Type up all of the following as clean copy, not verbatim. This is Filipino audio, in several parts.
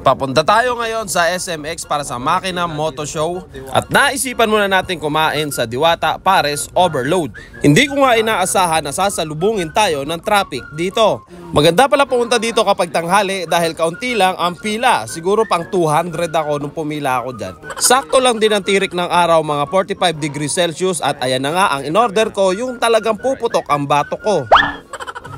Papunta tayo ngayon sa SMX para sa Makina Moto Show at naisipan muna natin kumain sa Diwata Pares Overload. Hindi ko nga inaasahan na sasalubungin tayo ng traffic dito. Maganda pala pumunta dito kapag tanghali dahil kaunti lang ang pila. Siguro pang 200 ako nung pumila ako dyan. Sakto lang din ang tirik ng araw, mga 45 degrees Celsius, at ayan na nga ang in-order ko, yung talagang puputok ang batok ko.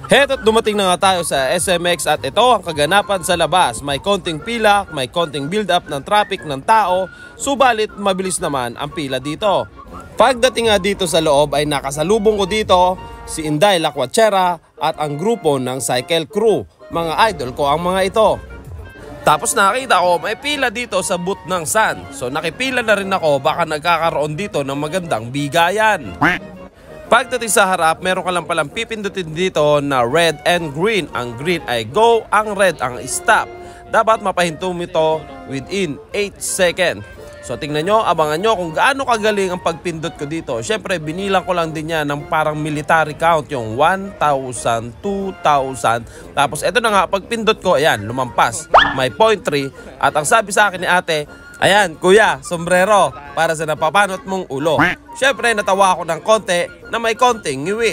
Heto't dumating na nga tayo sa SMX at ito ang kaganapan sa labas. May konting pila, may konting build up ng traffic ng tao, subalit mabilis naman ang pila dito. Pagdating nga dito sa loob ay nakasalubong ko dito si Inday Lacuachera at ang grupo ng Cycle Crew. Mga idol ko ang mga ito. Tapos nakita ko may pila dito sa booth ng Sun. So nakipila na rin ako, baka nagkakaroon dito ng magandang bigayan. Pagdating sa harap, meron ka lang palang pipindutin dito na red and green. Ang green ay go, ang red ang stop. Dapat mapahinto mo ito within 8 seconds. So tingnan nyo, abangan nyo kung gaano kagaling ang pagpindot ko dito. Siyempre, binilang ko lang din yan ng parang military count, yung 1,000, 2,000. Tapos ito na nga, pagpindot ko, ayan, lumampas. May 0.3. At ang sabi sa akin ni ate, ayan, kuya, sombrero para sa napapanot mong ulo. Siyempre, natawa ako ng konti na may konting ngiwi.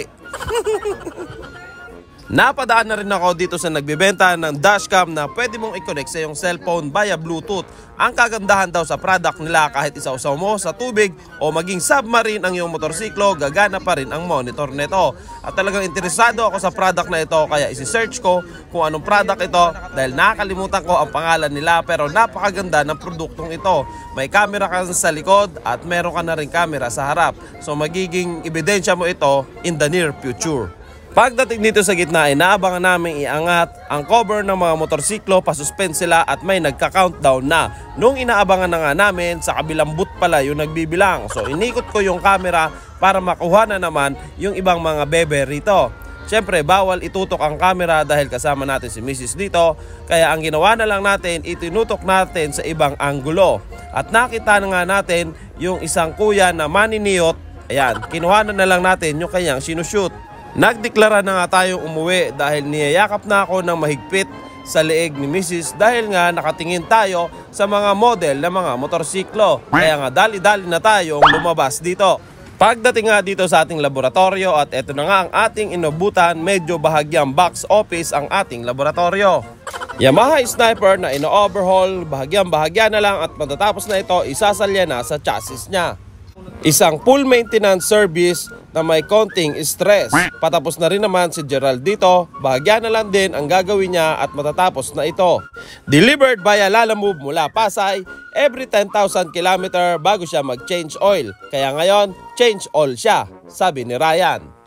Napadaan na rin ako dito sa nagbibenta ng dashcam na pwede mong i-connect sa iyong cellphone via Bluetooth. Ang kagandahan daw sa product nila, kahit isausaw mo sa tubig o maging submarine ang iyong motorsiklo, gagana pa rin ang monitor nito. At talagang interesado ako sa product na ito, kaya isi-search ko kung anong product ito dahil nakakalimutan ko ang pangalan nila, pero napakaganda ng produktong ito. May camera ka sa likod at meron ka na rin camera sa harap. So magiging ebidensya mo ito in the near future. Pagdating dito sa gitna ay naabangan namin iangat ang cover ng mga motorsiklo, pasuspend sila at may nagka-countdown na. Nung inaabangan na nga namin, sa kabilang booth pala yung nagbibilang. So inikot ko yung camera para makuha na naman yung ibang mga bebe rito. Siyempre, bawal itutok ang camera dahil kasama natin si Mrs. dito. Kaya ang ginawa na lang natin, itinutok natin sa ibang anggulo. At nakita na nga natin yung isang kuya na maniniyot. Ayan, kinuha na lang natin yung kanyang sinushoot. Nagdeklara na nga tayong umuwi dahil niyayakap na ako ng mahigpit sa leeg ni Mrs. dahil nga nakatingin tayo sa mga model na mga motorsiklo. Kaya nga dali-dali na tayong lumabas dito. Pagdating nga dito sa ating laboratorio at eto na nga ang ating inabutan, medyo bahagyang box office ang ating laboratorio. Yamaha Sniper na ino-overhaul, bahagyang-bahagya na lang at matatapos na ito, isasalya na sa chassis niya. Isang full maintenance service na may konting stress. Patapos na rin naman si Gerald dito, bahagya na lang din ang gagawin niya at matatapos na ito. Delivered via Lalamove mula Pasay, every 10,000 km bago siya mag-change oil. Kaya ngayon, change oil siya, sabi ni Ryan.